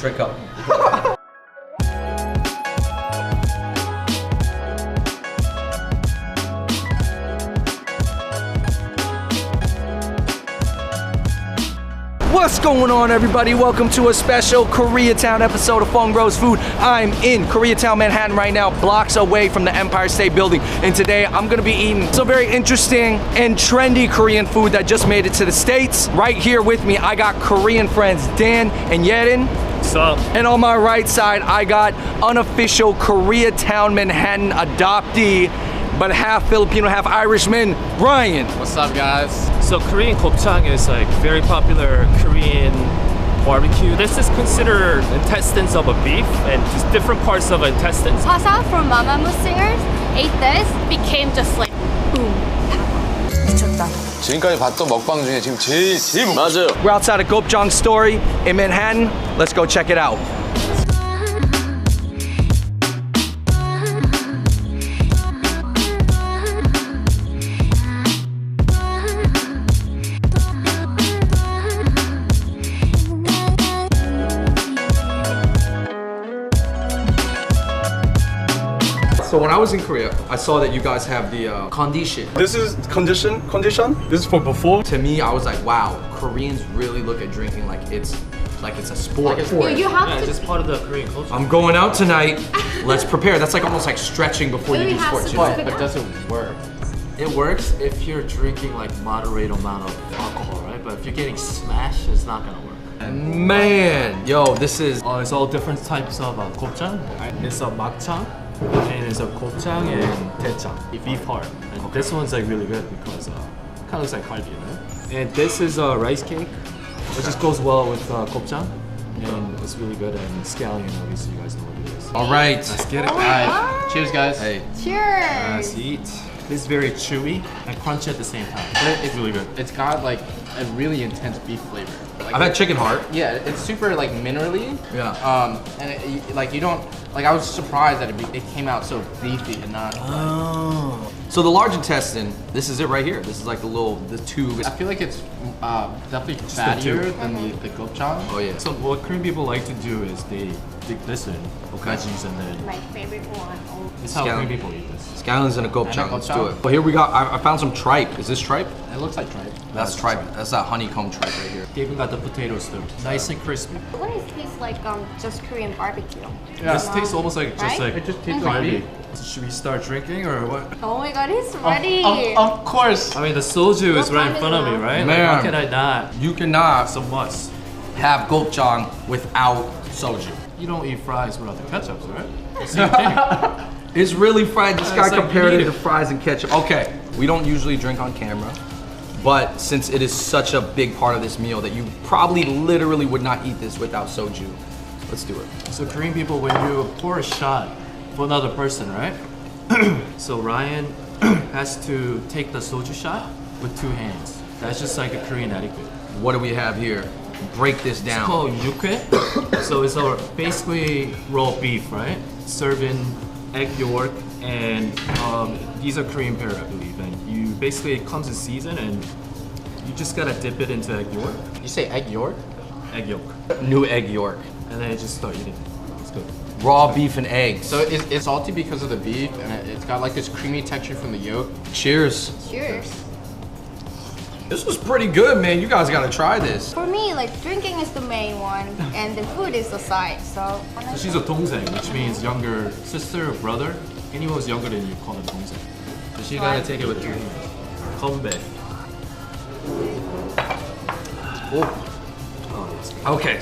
trick up. What's going on, everybody? Welcome to a special Koreatown episode of Fun Grows Food. I'm in Koreatown, Manhattan right now, blocks away from the Empire State Building. And today I'm gonna be eating some very interesting and trendy Korean food that just made it to the States. Right here with me, I got Korean friends Dan and Yedin. What's up? And on my right side, I got unofficial Koreatown, Manhattan adoptee, but half Filipino, half Irishman, Ryan. What's up, guys? So Korean gopchang is like very popular Korean barbecue. This is considered intestines of a beef and just different parts of intestines. Hasa from Mamamoo singers ate this, became just like boom. 미쳤다. 지금까지 봤던 먹방 중에 지금 제일 맞아요. We're outside of Gopchang Story in Manhattan. Let's go check it out. So when I was in Korea, I saw that you guys have the condition. This is condition. This is for before. To me, I was like, wow, Koreans really look at drinking like it's a sport. You have Yeah, to. it's just part of the Korean culture. I'm going out tonight. Let's prepare. That's like almost like stretching before you do sports. You know? But does it work? It works if you're drinking like moderate amount of alcohol, right? But if you're getting smashed, it's not gonna work. Man, yo, this is. It's all different types of gopchang. It's a makchang, and it's a gopchang and daechang, beef heart. And this one's like really good because kind of looks like kalbi, right? And this is a rice cake, which just goes well with gopchang, and it's really good. And scallion, obviously, you guys know what it is. All right. Let's get it. All right. Cheers, guys. Hey. Cheers. Let's eat. It's very chewy and crunchy at the same time. It's really good. It's got like a really intense beef flavor. Like, I've had chicken heart. Yeah, it's super like minerally. Yeah. And like you don't like. I was surprised that it came out so beefy and not. Oh. So the large intestine, this is it right here. This is like the tube. I feel like it's definitely fattier than the gopchang. Oh yeah. So what Korean people like to do is they dig this in veggies and then My favorite one. it's how Scallion. Korean people eat this. Scallions and a gopchang. Let's do gopchang. it. Well, here we got. I found some tripe. Is this tripe? It looks like tripe. That's tripe. That's that honeycomb tripe right here. They even got the potatoes too. Nice and crispy. What does it taste like? Just Korean barbecue. This tastes almost like just Right? like It just tastes like beef. Should we start drinking or what? Oh my God, it's ready. Of course. I mean the soju is What right time in front is of me, it now? right? Like, Man. how can I not? You cannot It's a must. have gopchang without soju. You don't eat fries without the ketchups, right? Same thing. It's really fried. This guy It's like compared it meat. to fries and ketchup. Okay, we don't usually drink on camera, but since it is such a big part of this meal that you probably literally would not eat this without soju, let's do it. So Korean people, when you pour a shot for another person, right? So Ryan has to take the soju shot with 2 hands. That's just like a Korean etiquette. What do we have here? Break this It's down. called yukhae. So it's basically raw beef, right? Served in egg yolk, and these are Korean pear, I believe. And you basically, it comes in season, and you just gotta dip it into egg yolk. You say egg yolk? Egg yolk. New egg yolk. And then you just start eating. It's good. Raw beef and eggs. So it's salty because of the beef, and it's got like this creamy texture from the yolk. Cheers. Cheers. This was pretty good, man. You guys gotta try this. For me, like drinking is the main one, and the food is the side. So. So she's a 동생, which means younger sister or brother. Anyone who's younger than you call them 동생. So she gotta take it with 2 hands. Kombe. Okay.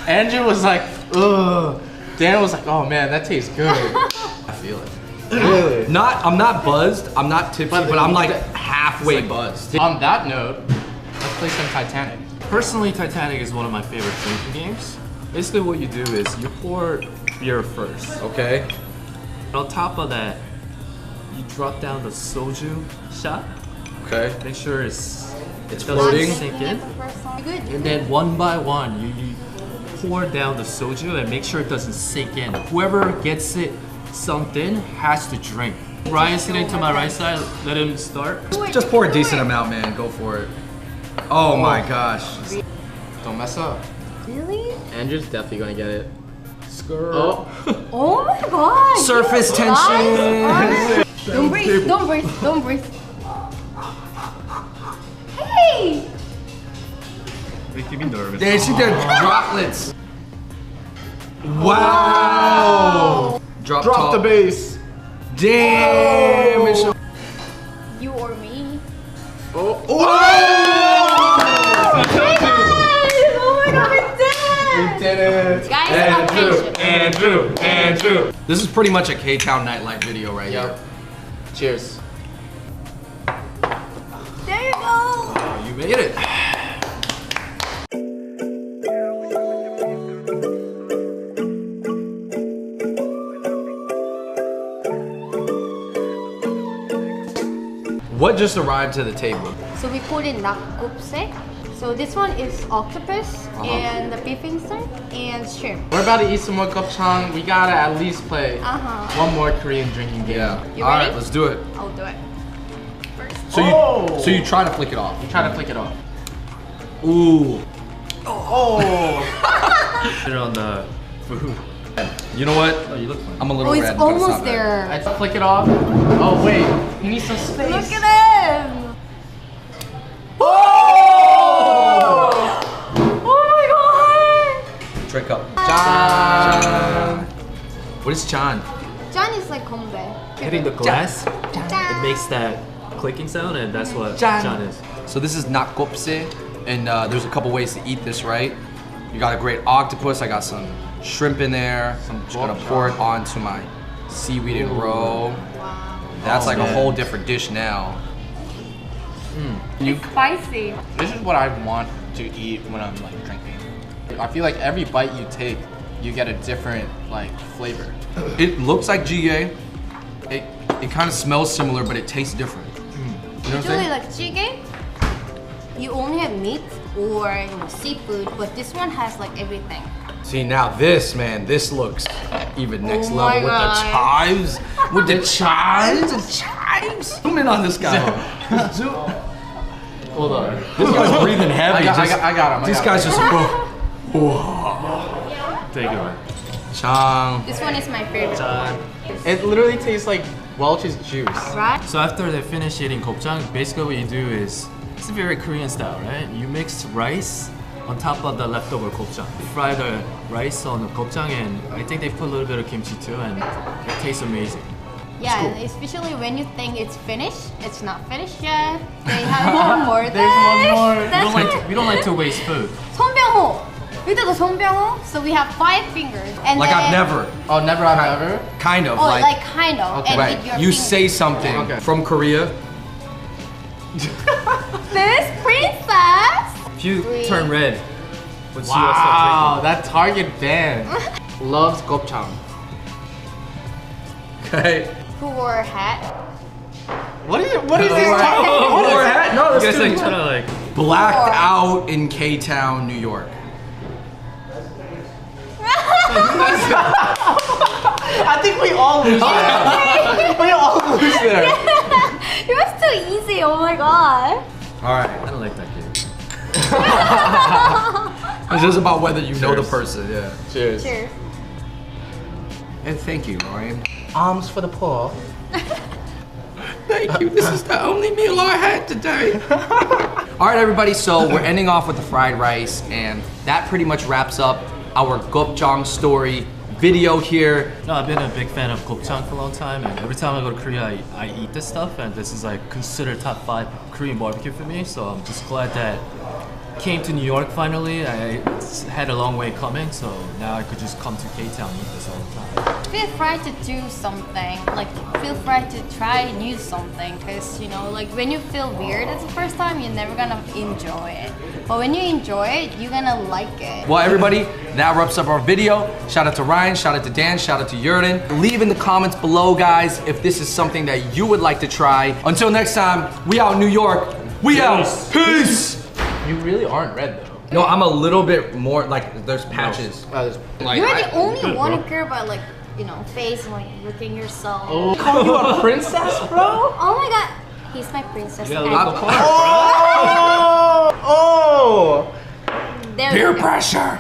Andrew was like, ugh. Dan was like, oh man, that tastes good. I feel it. Really? I'm not buzzed. I'm not tipsy, But but I'm like the- halfway buzzed. On that note, let's play some Titanic. Personally, Titanic is one of my favorite drinking games. Basically what you do is you pour beer first. Okay. On top of that, you drop down the soju shot. Okay. Make sure it's doesn't floating. sink in. Good. And then one by one, you pour down the soju and make sure it doesn't sink in. Whoever gets it sunk in has to drink. Ryan sitting to my right side, let him start. Just pour a decent amount, man. Go for it. Oh my gosh. Don't mess up. Really? Andrew's definitely gonna get it. Skirt. Oh. Oh my god! Surface you tension. guys are- Don't breathe, don't breathe, don't breathe. Hey! Making me nervous. They see their droplets. Wow. Drop Drop the top. bass. Damn. It's so- You or me? Oh. Oh my god, we did it! Did it. Guys, attention. Andrew. This is pretty much a K-Town nightlife video right here. Yep. Cheers. There you go. Oh, you made it. What just arrived to the table? So we call it nakgupse. So this one is octopus and the beef insert and shrimp. We're about to eat some more gopchang. We gotta at least play Uh-huh. one more Korean drinking game. Yeah. You All right, ready? let's do it. I'll do it. First. So you, Oh. so you try to flick it off. Try to flick it off. Ooh. Oh. Put it on the food. You know what? Oh, you look fine. I'm a little Oh, it's red, but it's almost not bad. there. Let's flick it off. Oh wait, he needs some space. Look at him! Oh! Oh my god! Drink up. Jan. What is chan? Jan is like kombe. Hitting the glass, it Jan. makes that clicking sound, and that's what Jan. Jan is. So this is nakgopse, and there's a couple ways to eat this, right? You got a great octopus. I got some shrimp in there. I'm just gonna pour it onto my seaweed and roe. Wow. That's like a man. whole different dish now. It's spicy. This is what I want to eat when I'm like drinking. I feel like every bite you take, you get a different like flavor. It looks like jjigae. It kind of smells similar, but it tastes different. You know what I'm Usually saying? like jjigae, you only have meat or seafood, but this one has like everything. See now this, man, this looks even next Oh my level with God. the chives. With the chives. The chives. Zoom in on this guy. Zoom. Hold on. This guy's breathing heavy. I got him. These guys just Take it away. Chang. This one is my favorite Jan. one. It literally tastes like Welch's juice. Right? So after they finish eating gopchang, basically what you do is, it's a very Korean style, right? You mix rice on top of the leftover gopchang. You fry the rice on the gopchang, and I think they put a little bit of kimchi too, and it tastes amazing. Yeah, and especially when you think it's finished, it's not finished yet. They have one more. There's one more. That's it. We don't like to waste food. 손병호. You did the 손병호. So we have 5 fingers. And Like then, I've never. Oh, never have ever. Kind of. Oh, like kind of. Okay. And with right. your You fingers. say something Okay. from Korea. This princess. If you Three. turn red, what's Wow, that Target band loves gopchang. Okay. Who wore a hat? What is this? Wore a hat? No, You that's guys like too trying to like blacked out in K-Town, New York. I think we all lose there. We all lose there. It was too easy. Oh my god. All right. I don't like that game. It's just about whether you know the Cheers. person. Yeah. Cheers. Cheers. And thank you, Ryan. Arms for the poor. Thank you. This is the only meal I had today. All right, everybody. So we're ending off with the fried rice, and that pretty much wraps up our gopchang story video here. No, I've been a big fan of gopchang for a long time, and every time I go to Korea, I eat this stuff, and this is like considered top 5 Korean barbecue for me. So I'm just glad that I came to New York finally. I had a long way coming, so now I could just come to K-Town and eat this all the time. Feel free to do something. Like, feel free to try new something. Because, you know, like when you feel weird as the first time, you're never gonna enjoy it. But when you enjoy it, you're gonna like it. Well, everybody, that wraps up our video. Shout out to Ryan, shout out to Dan, shout out to Yurden. Leave in the comments below, guys, if this is something that you would like to try. Until next time, we out in New York. We out. Peace. You really aren't red though. No, I'm a little bit more like there's patches. Like, You're the only one who care about, like, you know, face and like looking yourself. Oh, call you a princess, bro? Oh my god. He's my princess. Yeah, and- look apart, bro. Oh! There Peer we go. pressure.